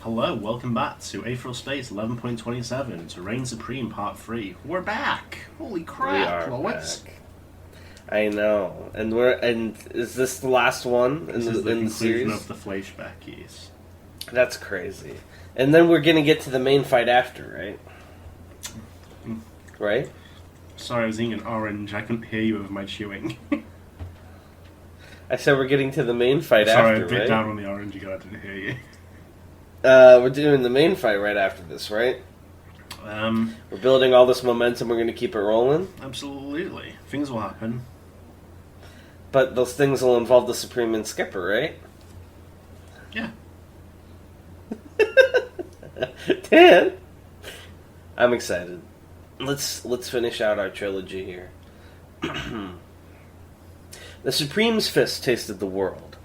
Hello, welcome back to Aetheral Space 11.27 to Reign Supreme Part 3. We're back! Holy crap, We are Lois! back. I know, and is this the last one This in is the the conclusion series? of the flashbackies. That's crazy. And then we're gonna get to the main fight after, right? Mm. Right? Sorry, I was eating an orange. I couldn't hear you with my chewing. I said we're getting to the main fight Sorry, after, I bit right? down on the orange again. I didn't hear you. We're doing the main fight right after this, right? We're building all this momentum. We're gonna keep it rolling, Absolutely. Things will happen. but those things will involve the Supreme and Skipper, right? Yeah. Dan, I'm excited. Let's finish out our trilogy here. The Supreme's fist tasted the world.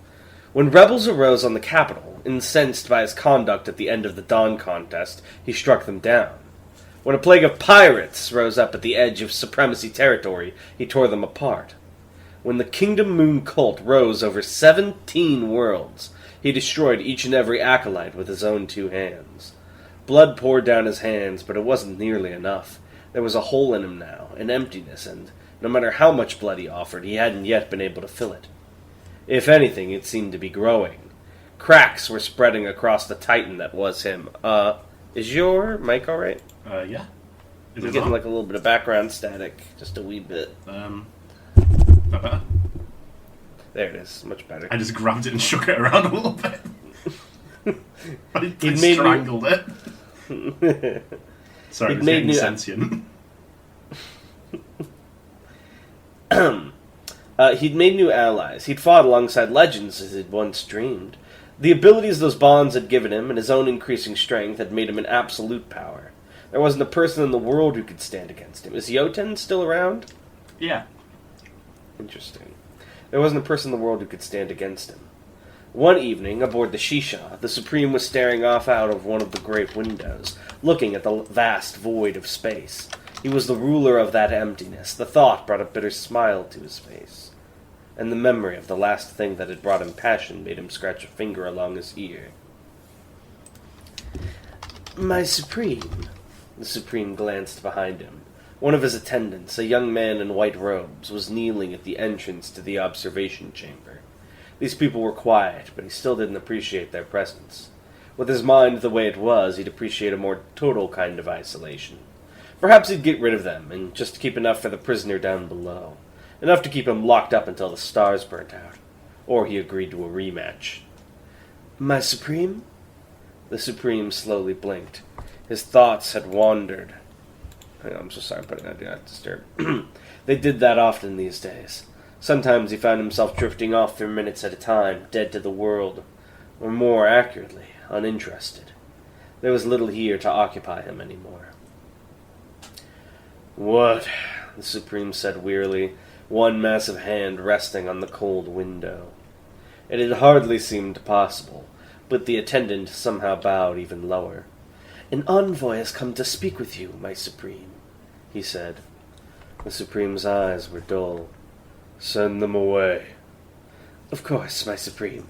When rebels arose on the capital, incensed by his conduct at the end of the Dawn contest, he struck them down. When a plague of pirates rose up at the edge of Supremacy territory, he tore them apart. When the Kingdom Moon cult rose over 17 worlds, he destroyed each and every acolyte with his own 2 hands. Blood poured down his hands, but it wasn't nearly enough. There was a hole in him now, an emptiness, and no matter how much blood he offered, he hadn't yet been able to fill it. If anything, it seemed to be growing. Cracks were spreading across the titan that was him. Is your mic alright? Yeah. Is I'm it getting on? like a little bit of background static, just a wee bit. That better? There it is, much better. I just grabbed it and shook it around a little bit. I He'd made me- strangled it. Sorry, He'd it's made getting me- sentient. He'd made new allies. He'd fought alongside legends as he'd once dreamed. The abilities those bonds had given him and his own increasing strength had made him an absolute power. There wasn't a person in the world who could stand against him. Is Yoten still around? Yeah. Interesting. There wasn't a person in the world who could stand against him. One evening, aboard the Shisha, the Supreme was staring off out of one of the great windows, looking at the vast void of space. He was the ruler of that emptiness. The thought brought a bitter smile to his face. And the memory of the last thing that had brought him passion made him scratch a finger along his ear. My Supreme. The Supreme glanced behind him. One of his attendants, a young man in white robes, was kneeling at the entrance to the observation chamber. These people were quiet, but he still didn't appreciate their presence. With his mind the way it was, he'd appreciate a more total kind of isolation. Perhaps he'd get rid of them, and just keep enough for the prisoner down below. Enough to keep him locked up until the stars burnt out. Or he agreed to a rematch. My Supreme? The Supreme slowly blinked. His thoughts had wandered. I'm so sorry, but I do not disturb. They did that often these days. Sometimes he found himself drifting off for minutes at a time, dead to the world. Or more accurately, uninterested. There was little here to occupy him anymore. What? The Supreme said wearily, one massive hand resting on the cold window. It had hardly seemed possible, but the attendant somehow bowed even lower. An envoy has come to speak with you, my Supreme, he said. The Supreme's eyes were dull. Send them away. Of course, my Supreme,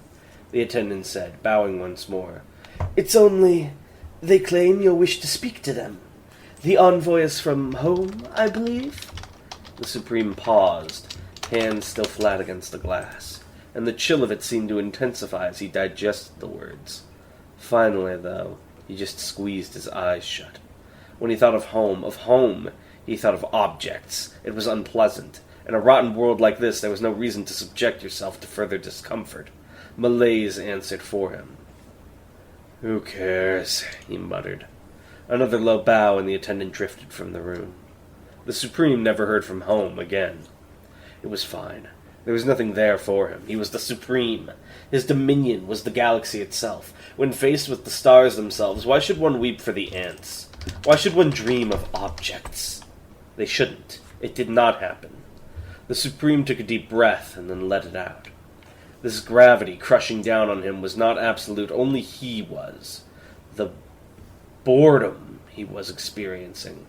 the attendant said, bowing once more. It's only... they claim you'll wish to speak to them. The envoy is from home, I believe? The Supreme paused, hands still flat against the glass, and the chill of it seemed to intensify as he digested the words. Finally, though, he just squeezed his eyes shut. When he thought of home, he thought of objects. It was unpleasant. In a rotten world like this, there was no reason to subject yourself to further discomfort. Malaise answered for him. Who cares? He muttered. Another low bow, and the attendant drifted from the room. The Supreme never heard from home again. It was fine. There was nothing there for him. He was the Supreme. His dominion was the galaxy itself. When faced with the stars themselves, why should one weep for the ants? Why should one dream of objects? They shouldn't. It did not happen. The Supreme took a deep breath and then let it out. This gravity crushing down on him was not absolute, only he was. The boredom he was experiencing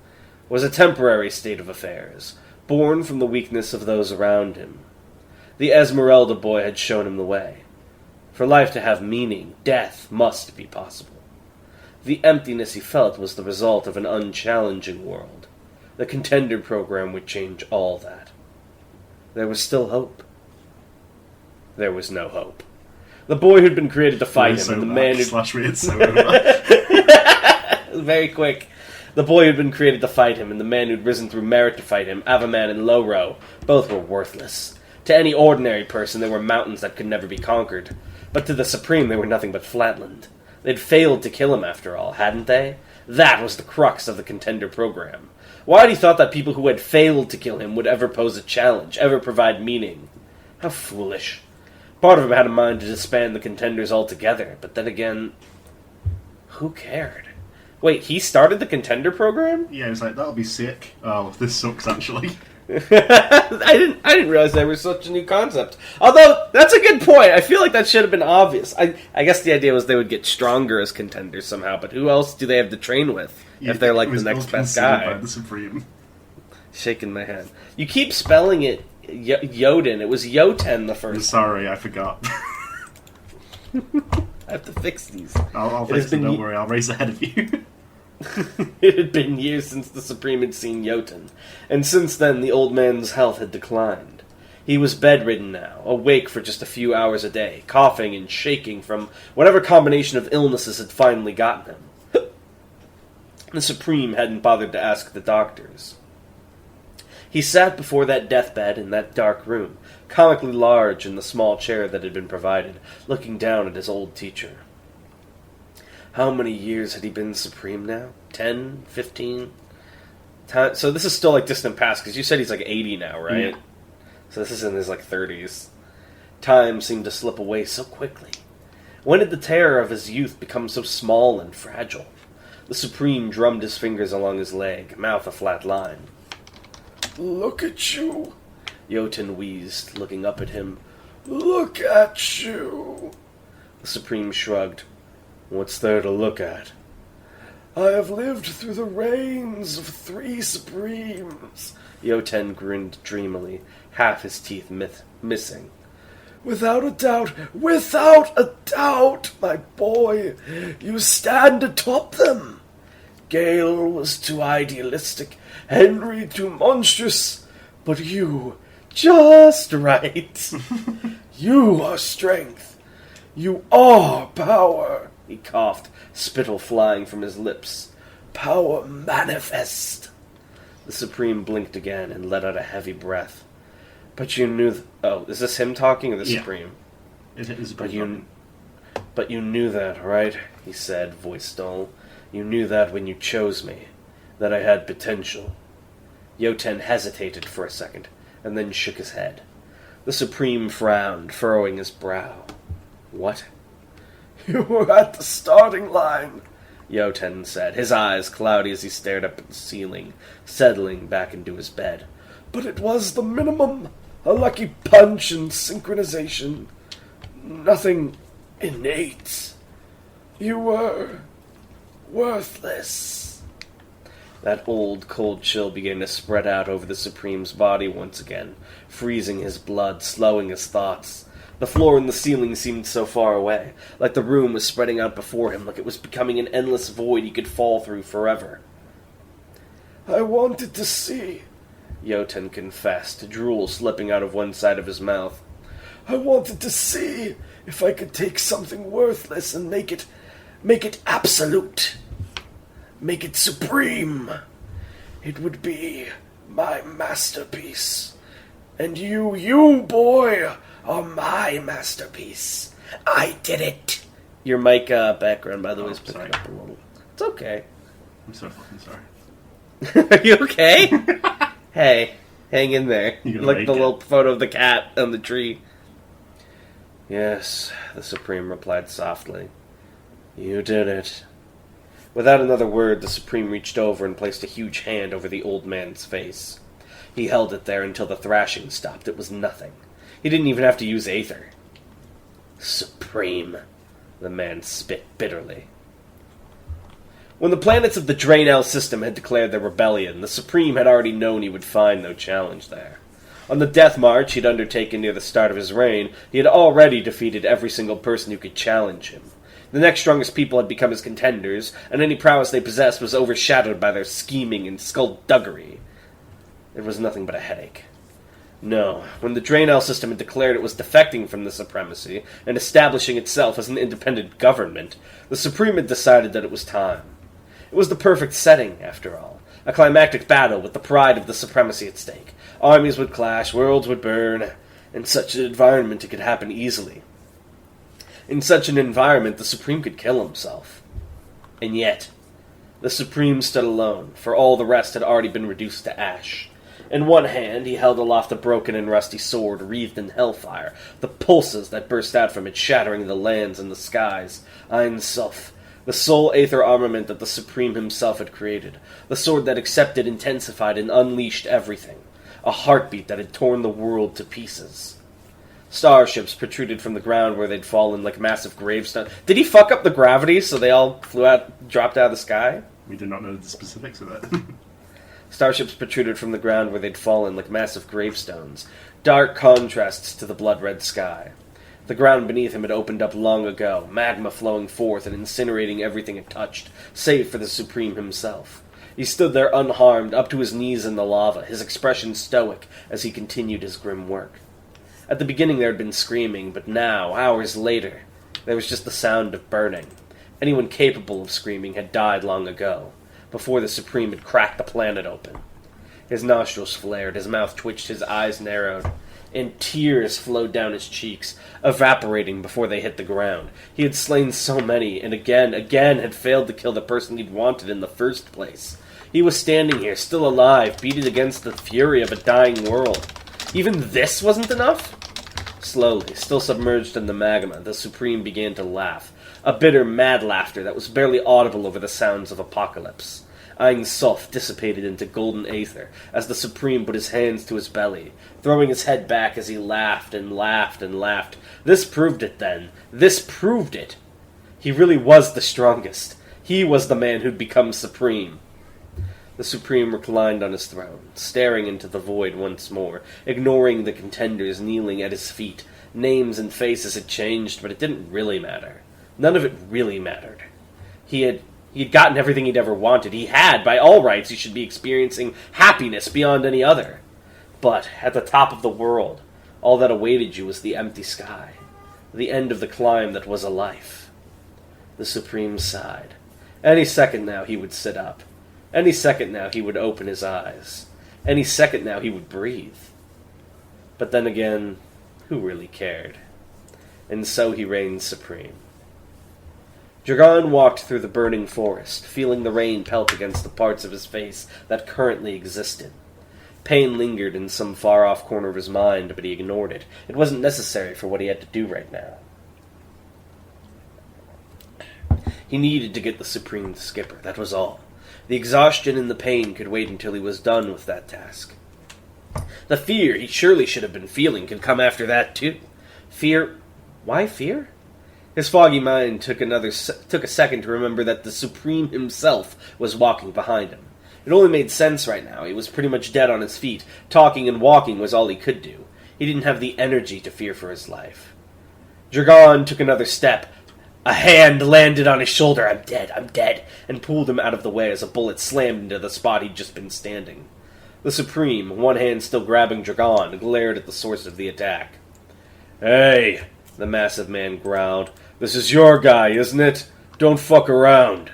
was a temporary state of affairs, born from the weakness of those around him. The Esmeralda boy had shown him the way. For life to have meaning, death must be possible. The emptiness he felt was the result of an unchallenging world. The contender program would change all that. There was still hope. There was no hope. The boy who'd been created to fight him, and the man who... Very quick. The boy who'd been created to fight him, and the man who'd risen through merit to fight him, Avaman and Loro, both were worthless. To any ordinary person, they were mountains that could never be conquered. But to the Supreme, they were nothing but flatland. They'd failed to kill him, after all, hadn't they? That was the crux of the contender program. Why had he thought that people who had failed to kill him would ever pose a challenge, ever provide meaning? How foolish. Part of him had a mind to disband the contenders altogether, but then again, who cared? Wait, he started the contender program? Yeah, he was like, that'll be sick. Oh, this sucks, actually. I didn't realize that was such a new concept. Although, that's a good point. I feel like that should have been obvious. I guess the idea was they would get stronger as contenders somehow, but who else do they have to train with if they're like the next best guy? By the Supreme. Shaking my head. You keep spelling it Yoden. It was Yoten the first. I'm sorry, I forgot. I have to fix these. I'll fix them, don't worry, I'll race ahead of you. It had been years since the Supreme had seen Jotun, and since then the old man's health had declined. He was bedridden now, awake for just a few hours a day, coughing and shaking from whatever combination of illnesses had finally gotten him. The Supreme hadn't bothered to ask the doctors. He sat before that deathbed in that dark room, comically large in the small chair that had been provided, looking down at his old teacher. How many years had he been Supreme now? 10? 15? So this is still like distant past, because you said he's like 80 now, right? Yeah. So this is in his like 30s. Time seemed to slip away so quickly. When did the terror of his youth become so small and fragile? The Supreme drummed his fingers along his leg, mouth a flat line. "Look at you," Jotun wheezed, looking up at him. "Look at you." The Supreme shrugged. "What's there to look at?" "I have lived through the reigns of 3 Supremes." Jotun grinned dreamily, half his teeth missing. Without a doubt, my boy, you stand atop them. Gale was too idealistic, Henry too monstrous, but you, just right. You are strength. You are power." He coughed, spittle flying from his lips. "Power manifest." The Supreme blinked again and let out a heavy breath. "But you knew... Oh, is this him talking or the Supreme? It is but you knew that, right?" he said, voice dull. "You knew that when you chose me. That I had potential." Jotun hesitated for a second, and then shook his head. The Supreme frowned, furrowing his brow. "What?" "You were at the starting line," Jotun said, his eyes cloudy as he stared up at the ceiling, settling back into his bed. "But it was the minimum. A lucky punch and synchronization. Nothing innate. You were worthless." That old cold chill began to spread out over the Supreme's body once again, freezing his blood, slowing his thoughts. The floor and the ceiling seemed so far away, like the room was spreading out before him, like it was becoming an endless void he could fall through forever. "I wanted to see," Jotun confessed, drool slipping out of one side of his mouth. "I wanted to see if I could take something worthless and make it absolute. Make it supreme. It would be my masterpiece. And you, boy, are my masterpiece. I did it." Your mic background, by the way, is picking up a little. It's okay. I'm so fucking sorry. Are you okay? Hey, hang in there. You like the little photo of the cat on the tree. "Yes," the Supreme replied softly. "You did it." Without another word, the Supreme reached over and placed a huge hand over the old man's face. He held it there until the thrashing stopped. It was nothing. He didn't even have to use Aether. "Supreme," the man spit bitterly. When the planets of the Draenei system had declared their rebellion, the Supreme had already known he would find no challenge there. On the death march he'd undertaken near the start of his reign, he had already defeated every single person who could challenge him. The next strongest people had become his contenders, and any prowess they possessed was overshadowed by their scheming and skullduggery. It was nothing but a headache. No, when the Draenei system had declared it was defecting from the supremacy and establishing itself as an independent government, the Supreme had decided that it was time. It was the perfect setting, after all. A climactic battle with the pride of the supremacy at stake. Armies would clash, worlds would burn. In such an environment it could happen easily. In such an environment the Supreme could kill himself. And yet, the Supreme stood alone, for all the rest had already been reduced to ash. In one hand he held aloft a broken and rusty sword wreathed in hellfire, the pulses that burst out from it shattering the lands and the skies. Ein Sof, the sole aether armament that the Supreme himself had created, the sword that accepted, intensified, and unleashed everything, a heartbeat that had torn the world to pieces. Starships protruded from the ground where they'd fallen like massive gravestones. Did he fuck up the gravity so they all dropped out of the sky? We did not know the specifics of that. Starships protruded from the ground where they'd fallen like massive gravestones, dark contrasts to the blood-red sky. The ground beneath him had opened up long ago, magma flowing forth and incinerating everything it touched, save for the Supreme himself. He stood there unharmed, up to his knees in the lava, his expression stoic as he continued his grim work. At the beginning there had been screaming, but now, hours later, there was just the sound of burning. Anyone capable of screaming had died long ago, before the Supreme had cracked the planet open. His nostrils flared, his mouth twitched, his eyes narrowed, and tears flowed down his cheeks, evaporating before they hit the ground. He had slain so many, and again had failed to kill the person he'd wanted in the first place. He was standing here, still alive, beating against the fury of a dying world. Even this wasn't enough? Slowly, still submerged in the magma, the Supreme began to laugh. A bitter, mad laughter that was barely audible over the sounds of apocalypse. Ein Sof dissipated into golden aether as the Supreme put his hands to his belly, throwing his head back as he laughed and laughed and laughed. This proved it, then. This proved it. He really was the strongest. He was the man who'd become Supreme. The Supreme reclined on his throne, staring into the void once more, ignoring the contenders kneeling at his feet. Names and faces had changed, but it didn't really matter. None of it really mattered. He had gotten everything he'd ever wanted. He had, by all rights, he should be experiencing happiness beyond any other. But, at the top of the world, all that awaited you was the empty sky, the end of the climb that was a life. The Supreme sighed. Any second now he would sit up. Any second now he would open his eyes. Any second now he would breathe. But then again, who really cared? And so he reigned supreme. Dragon walked through the burning forest, feeling the rain pelt against the parts of his face that currently existed. Pain lingered in some far-off corner of his mind, but he ignored it. It wasn't necessary for what he had to do right now. He needed to get the Supreme to Skipper, that was all. The exhaustion and the pain could wait until he was done with that task. The fear he surely should have been feeling could come after that, too. Fear? Why fear? His foggy mind took a second to remember that the Supreme himself was walking behind him. It only made sense right now. He was pretty much dead on his feet. Talking and walking was all he could do. He didn't have the energy to fear for his life. Dragon took another step. A hand landed on his shoulder. I'm dead, and pulled him out of the way as a bullet slammed into the spot he'd just been standing. The Supreme, one hand still grabbing Dragon, glared at the source of the attack. Hey, the massive man growled. This is your guy, isn't it? Don't fuck around.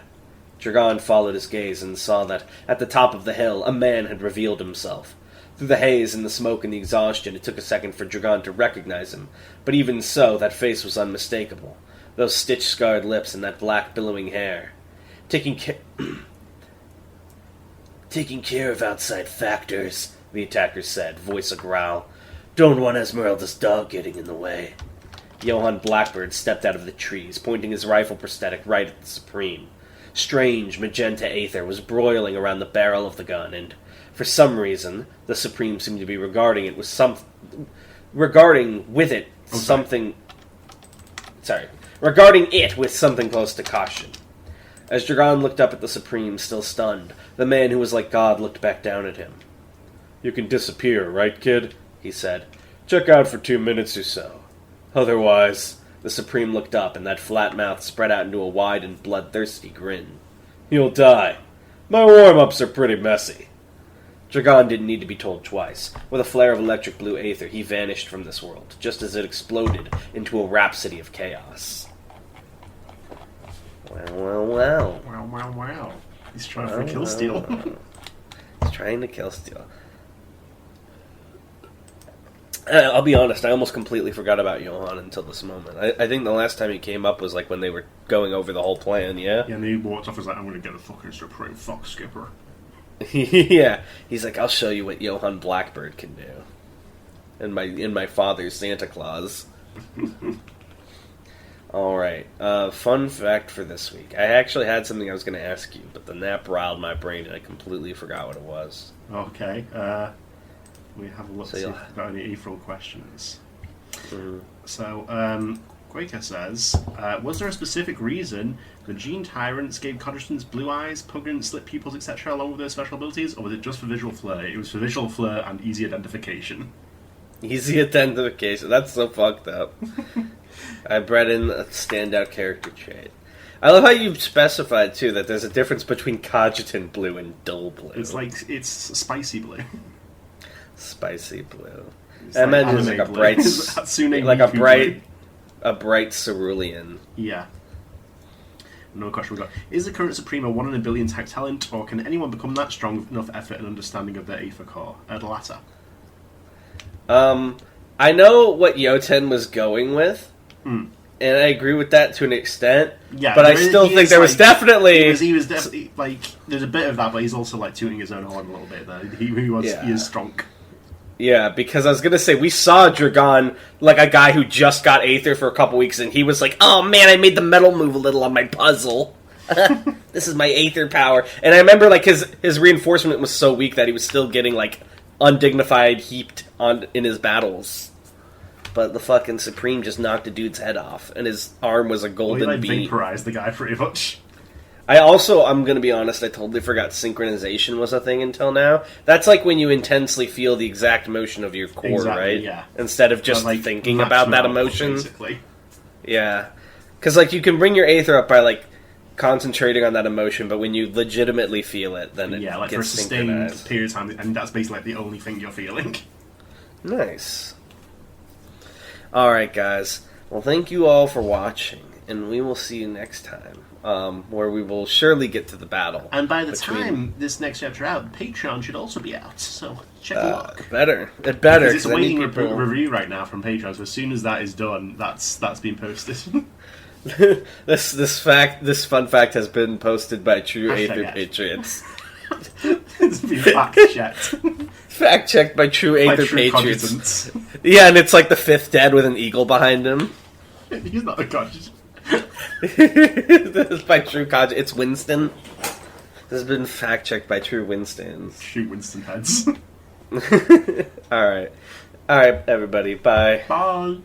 Dragon followed his gaze and saw that, at the top of the hill, a man had revealed himself. Through the haze and the smoke and the exhaustion, it took a second for Dragon to recognize him, but even so, that face was unmistakable. Those stitch-scarred lips and that black billowing hair. Taking care of outside factors, the attacker said, voice a growl. Don't want Esmeralda's dog getting in the way. Johann Blackbird stepped out of the trees, pointing his rifle prosthetic right at the Supreme. Strange magenta aether was broiling around the barrel of the gun, and, for some reason, the Supreme seemed to be regarding it with something close to caution. As Dragon looked up at the Supreme, still stunned, the man who was like God looked back down at him. You can disappear, right, kid? He said. Check out for 2 minutes or so. Otherwise, The Supreme looked up, and that flat mouth spread out into a wide and bloodthirsty grin. "You'll die. My warm-ups are pretty messy." Dragon didn't need to be told twice. With a flare of electric blue aether, he vanished from this world, just as it exploded into a rhapsody of chaos. Well. Wow. He's trying for kill steal. He's trying to kill steal. I'll be honest, I almost completely forgot about Johan until this moment. I think the last time he came up was like when they were going over the whole plan, yeah? Yeah, and he walked off as like, I'm going to get a fucking Supreme Fox Skipper. Yeah, he's like, I'll show you what Johan Blackbird can do. In my father's Santa Claus. Alright, fun fact for this week. I actually had something I was going to ask you, but the nap riled my brain and I completely forgot what it was. Okay, we have a look to see if we've got any Aetheral questions. Mm-hmm. So, Quaker says, was there a specific reason the Gene Tyrants gave Codgertons blue eyes, pungent slit pupils, etc. along with their special abilities, or was it just for visual flair? It was for visual flair and easy identification. Easy identification. That's so fucked up. I bred in a standout character trait. I love how you've specified, too, that there's a difference between cogitant blue and dull blue. It's spicy blue. Spicy blue. It's I imagine it's like a bright... a bright cerulean. Yeah. Another question we got. Is the current Supreme a 1 in a billion type talent, or can anyone become that strong with enough effort and understanding of their Aether core? The latter. I know what Yoten was going with, and I agree with that to an extent. Yeah, but I still think there was definitely he was definitely like there's a bit of that, but he's also like tooting his own horn a little bit there. He is strong. Yeah, because I was gonna say we saw Dragon, like a guy who just got Aether for a couple weeks, and he was like, "Oh man, I made the metal move a little on my puzzle. This is my Aether power." And I remember like his reinforcement was so weak that he was still getting like undignified heaped on in his battles. But the fucking Supreme just knocked a dude's head off, and his arm was a golden beam. Vaporized the guy pretty much. I'm gonna be honest, I totally forgot synchronization was a thing until now. That's like when you intensely feel the exact motion of your core, right? Yeah. Instead of just thinking about that emotion. Basically. Yeah. Because, like, you can bring your Aether up by, like, concentrating on that emotion, but when you legitimately feel it, then it gets for a sustained synchronized. period of time, and that's basically like the only thing you're feeling. Nice. Alright, guys. Well, thank you all for watching, and we will see you next time. Where we will surely get to the battle. And by the time this next chapter out, Patreon should also be out, so check a look. It better. Because it's waiting review right now from Patreon, so as soon as that is done, that's been posted. This fun fact has been posted by true Aether Patriots. It's been fact checked. Fact checked by true Aether Patriots. Yeah, and it's like the fifth dad with an eagle behind him. He's not a god. This is by True Cog. It's Winston. This has been fact checked by True Winstons. True Winston heads. Alright, everybody. Bye. Bye.